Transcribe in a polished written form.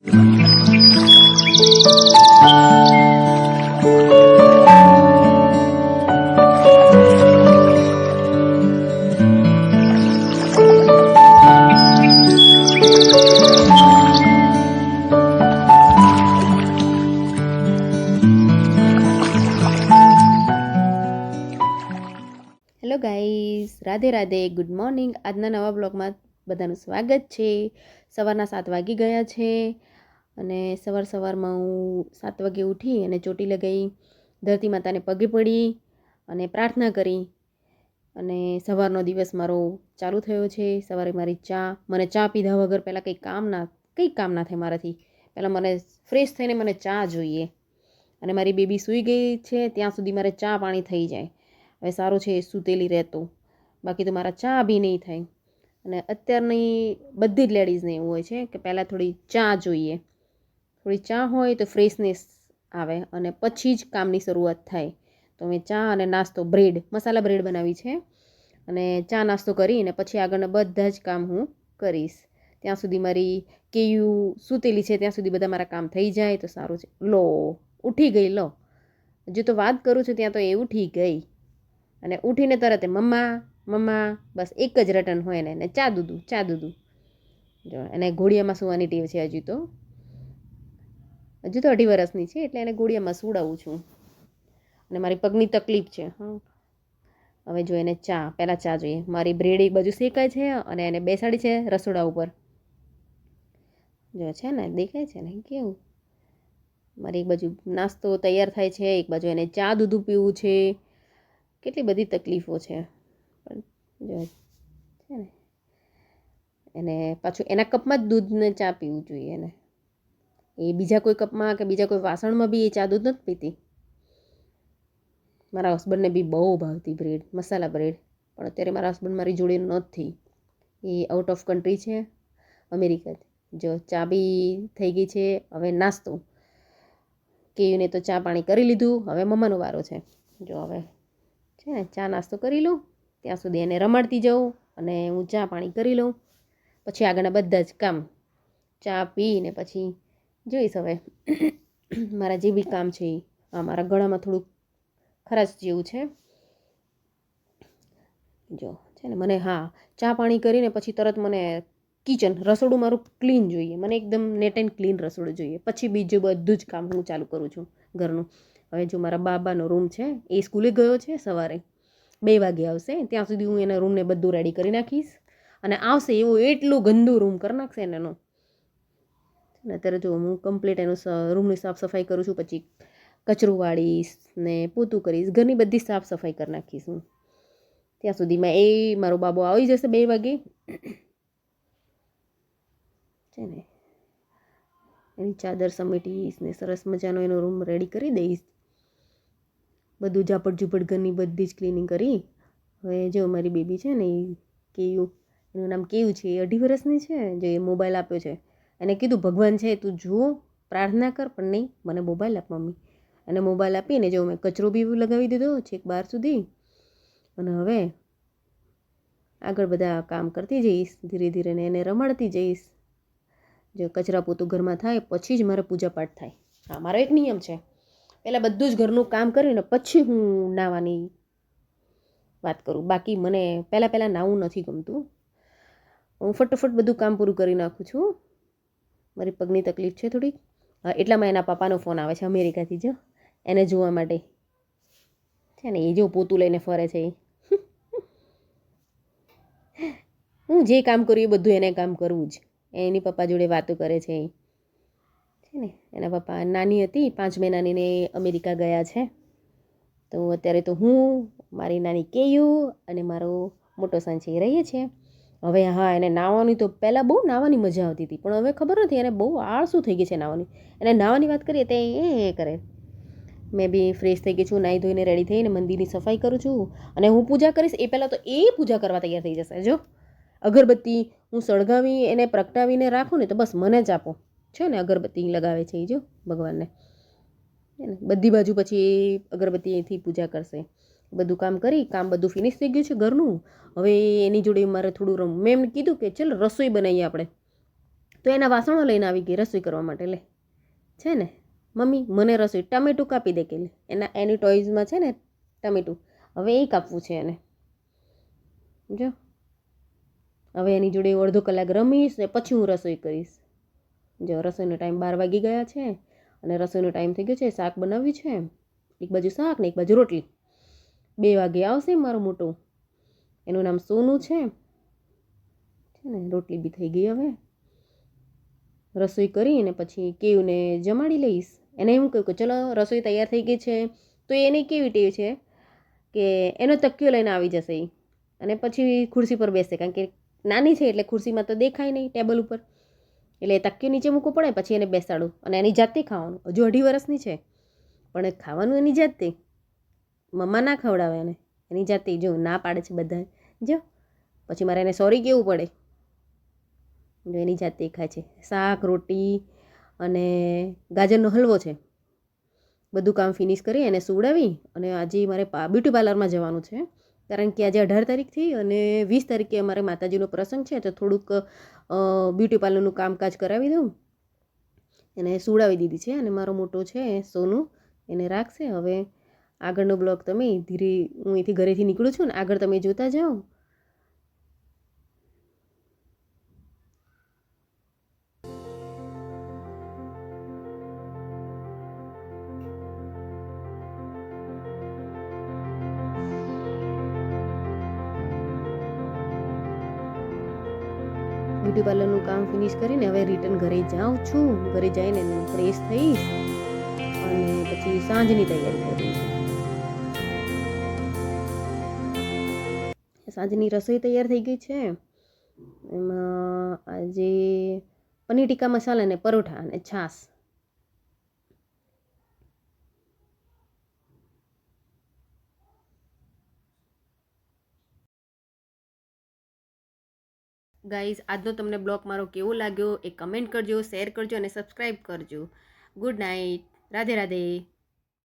Hello guys, Radhe Radhe, good morning. આજના નવા બ્લોગમાં બધાનું સ્વાગત છે. સવારના 7 વાગી ગયા છે અને સવારમાં હું 7 વાગે ઉઠી અને ચોટી લગાવી, ધરતી માતાને પગે પડી અને પ્રાર્થના કરી અને સવારનો દિવસ મારો ચાલુ થયો છે. સવારે મારી મને ચા પીધા વગર પહેલાં કંઈ કામ ના થાય મારાથી. પહેલાં મને ફ્રેશ થઈને મને ચા જોઈએ અને મારી બેબી સૂઈ ગઈ છે ત્યાં સુધી મારે ચા પાણી થઈ જાય. હવે સારું છે સૂતેલી રહેતો, બાકી તો મારા ચા બી નહીં થાય. અને અત્યારની બધી જ લેડીઝને એવું હોય છે કે પહેલાં થોડી ચા જોઈએ. થોડી ચા હોય તો ફ્રેશનેસ આવે અને પછી જ કામની શરૂઆત થાય. તો મેં ચા અને નાસ્તો, મસાલા બ્રેડ બનાવી છે અને ચા નાસ્તો કરીને પછી આગળના બધા જ કામ હું કરીશ. ત્યાં સુધી મારી કેયું સૂતેલી છે ત્યાં સુધી બધા મારા કામ થઈ જાય તો સારું છે. ઉઠી ગઈ. હજુ તો વાત કરું છું ત્યાં તો એ ઉઠી ગઈ અને ઉઠીને તરત મમ્મા બસ એક જ રટન હોય ને ચા દૂધું. જો એને ઘોડિયામાં સૂવાની ટેવ છે. હજુ તો 2.5 વર્ષની છે એટલે એને ઘોડિયામાં સુવડાવું છું. અને મારી પગની તકલીફ છે. હવે જો એને પહેલાં ચા જોઈએ. મારી બ્રેડ એક બાજુ શેકાય છે અને એને બેસાડી છે રસોડા ઉપર. જો છે ને, દેખાય છે ને કેવું. મારી એક બાજુ નાસ્તો તૈયાર થાય છે, એક બાજુ એને ચા દૂધું પીવું છે. કેટલી બધી તકલીફો છે પણ જો છે ને, એને પાછું એના કપમાં જ દૂધને ચા પીવું જોઈએ. એને એ બીજા કોઈ કપમાં કે બીજા કોઈ વાસણમાં બી એ ચા દૂધ નથી પીતી. મારા હસબન્ડને બી બહુ ભાવતી બ્રેડ, મસાલા બ્રેડ, પણ અત્યારે મારા હસબન્ડ મારી જોડે નથી. એ આઉટ ઓફ કન્ટ્રી છે, અમેરિકા. જો ચા બી થઈ ગઈ છે. હવે નાસ્તો કેયુને તો ચા પાણી કરી લીધું. હવે મમ્માનો વારો છે. જો હવે છે ને ચા નાસ્તો કરી લઉં, ત્યાં સુધી એને રમાડતી જાઉં અને હું ચા પાણી કરી લઉં. પછી આગળના બધા જ કામ ચા પીને પછી જોઈશ. હવે મારા જે બી કામ છે એ મારા ગળામાં થોડુંક ખરાશ જેવું છે. જો છે ને, મને ચા પાણી કરીને પછી તરત મને રસોડું મારું ક્લીન જોઈએ. મને એકદમ નેટ એન્ડ ક્લીન રસોડું જોઈએ. પછી બીજું બધું જ કામ હું ચાલુ કરું છું ઘરનું. હવે જો મારા બાબાનો રૂમ છે, એ સ્કૂલે ગયો છે, સવારે 2 વાગે આવશે. ત્યાં સુધી હું એના રૂમને બધું રેડી કરી નાખીશ અને આવશે એવું એટલું ગંદુ રૂમ કરી નાખશે ને એનો. અત્યારે જો હું કમ્પ્લીટ એનું રૂમની સાફ સફાઈ કરું છું, પછી કચરું વાળીશ ને પોતું કરીશ, ઘરની બધી સાફ સફાઈ કરી નાખીશ હું. ત્યાં સુધીમાં મારો બાબો આવી જશે 2 વાગે છે ને. એની ચાદર સમેટીશ ને સરસ મજાનો એનો રૂમ રેડી કરી દઈશ. બધું ઝાપટ ઘરની બધી જ ક્લિનિંગ કરી. હવે જો મારી બેબી છે ને, એનું નામ કેવું છે, એ 2.5 વર્ષની છે. જો એ મોબાઈલ આપ્યો છે, એને કીધું ભગવાન છે તું જુઓ, પ્રાર્થના કર, પણ નહીં, મને મોબાઈલ આપ મમ્મી. અને મોબાઈલ આપીને જો મેં કચરો બી લગાવી દીધો છે બહાર સુધી. અને હવે આગળ બધા કામ કરતી જઈશ ધીરે ધીરે ને એને રમાડતી જઈશ. જો કચરા પોતું ઘરમાં થાય પછી જ મારે પૂજા પાઠ થાય. મારો એક નિયમ છે, પહેલાં બધું જ ઘરનું કામ કરીને પછી હું નાહવાની વાત કરું. બાકી મને પહેલાં નાહવું નથી ગમતું. હું ફટાફટ બધું કામ પૂરું કરી નાખું છું. મારી પગની તકલીફ છે થોડીક, એટલામાં એના પપ્પાનો ફોન આવે છે અમેરિકાથી. જો એને જોવા માટે છે ને, એ જો પોતું લઈને ફરે છે. હું જે કામ કરું એ બધું એને કામ કરવું જ. એની પપ્પા જોડે વાતો કરે છે ને. એના પપ્પા નાની હતી 5 મહિનાની ને અમેરિકા ગયા છે. તો અત્યારે તો હું, મારી નાની કેયુ અને મારો મોટો સન છે, એ રહીએ છીએ. હવે એને નાહવાની તો પહેલાં બહુ નાહવાની મજા આવતી હતી, પણ હવે ખબર નથી એને બહુ આળસુ થઈ ગઈ છે નાહવાની. એને નાહવાની વાત કરીએ તો એ કરે. મેં બી ફ્રેશ થઈ ગઈ છું, નાહી ધોઈને રેડી થઈને મંદિરની સફાઈ કરું છું. અને હું પૂજા કરીશ એ પહેલાં તો એ પૂજા કરવા તૈયાર થઈ જશે. જો અગરબત્તી હું સળગાવી એને પ્રગટાવીને રાખું ને તો બસ મને જ આપો છે ને. અગરબત્તી લગાવે છે એ જો ભગવાનને, બધી બાજુ પછી અગરબત્તીથી પૂજા કરશે. બધું કામ બધું ફિનિશ થઈ ગયું છે ઘરનું. હવે એની જોડે મારે થોડું મેં એમને કીધું કે ચાલ રસોઈ બનાવીએ આપણે. તો એના વાસણો લઈને આવી ગઈ રસોઈ કરવા માટે. લે છે ને મમ્મી મને રસોઈ ટામેટું કાપી દે કે લે એની ટોયઝમાં છે ને ટામેટું, હવે એ કાપવું છે એને. જો હવે એની જોડે અડધો કલાક રમીશ ને પછી હું રસોઈ કરીશ. જો રસોઈનો ટાઈમ 12 વાગી ગયા છે અને રસોઈનો ટાઈમ થઈ ગયો છે. શાક બનાવ્યું છે, એક બાજુ શાક ને એક બાજુ રોટલી. 2 વાગે આવશે મારું મોટું, એનું નામ સોનું છે ને. રોટલી બી થઈ ગઈ. હવે રસોઈ કરીને પછી કેવને જમાડી લઈશ. એને એમ કહ્યું કે ચલો રસોઈ તૈયાર થઈ ગઈ છે. તો એની કેવી ટેવ છે કે એનો તકિયો લઈને આવી જશે અને પછી ખુરશી પર બેસશે, કારણ કે નાની છે એટલે ખુરશીમાં તો દેખાય નહીં ટેબલ ઉપર, એટલે તકિયો નીચે મૂકવો પડે. પછી એને બેસાડું અને એની જાતે ખાવાનું. હજુ 2.5 વર્ષની છે પણ ખાવાનું એની જાતે. મમ્મા ના ખવડાવે એને, એની જાતે. જો ના પાડે છે બધા, જો પછી મારે એને સોરી કહેવું પડે. જો એની જાતે ખાય છે. શાક રોટી અને ગાજરનો હલવો છે. બધું કામ ફિનિશ કરી એને સુવડાવી અને આજે મારે બ્યુટી પાર્લરમાં જવાનું છે, કારણ કે આજે 18 તારીખથી અને 20 તારીખે અમારે માતાજીનો પ્રસંગ છે. તો થોડુંક બ્યુટી પાર્લરનું કામકાજ કરાવી દઉં. એને સુવડાવી દીધી છે અને મારો મોટો છે સોનું એને રાખશે. હવે આગળનો બ્લોગ તમે ધીરે, હું અહીંથી ઘરેથી નીકળું છું ને, આગળ તમે જોતા જાઓ. બ્યુટી પાર્લરનું કામ ફિનિશ કરીને હવે રિટર્ન ઘરે જાઉં છું. ઘરે જઈને ફ્રેશ થઈશ અને પછી સાંજની તૈયારી કરીશ. સાંજની રસોઈ તૈયાર થઈ ગઈ છે. એમાં આજે પનીર ટીકા મસાલા અને પરોઠા અને છાશ. ગાઈઝ, આજનો તમને બ્લોગ મારો કેવો લાગ્યો એ કમેન્ટ કરજો, શેર કરજો અને સબસ્ક્રાઈબ કરજો. Good night. રાધે રાધે.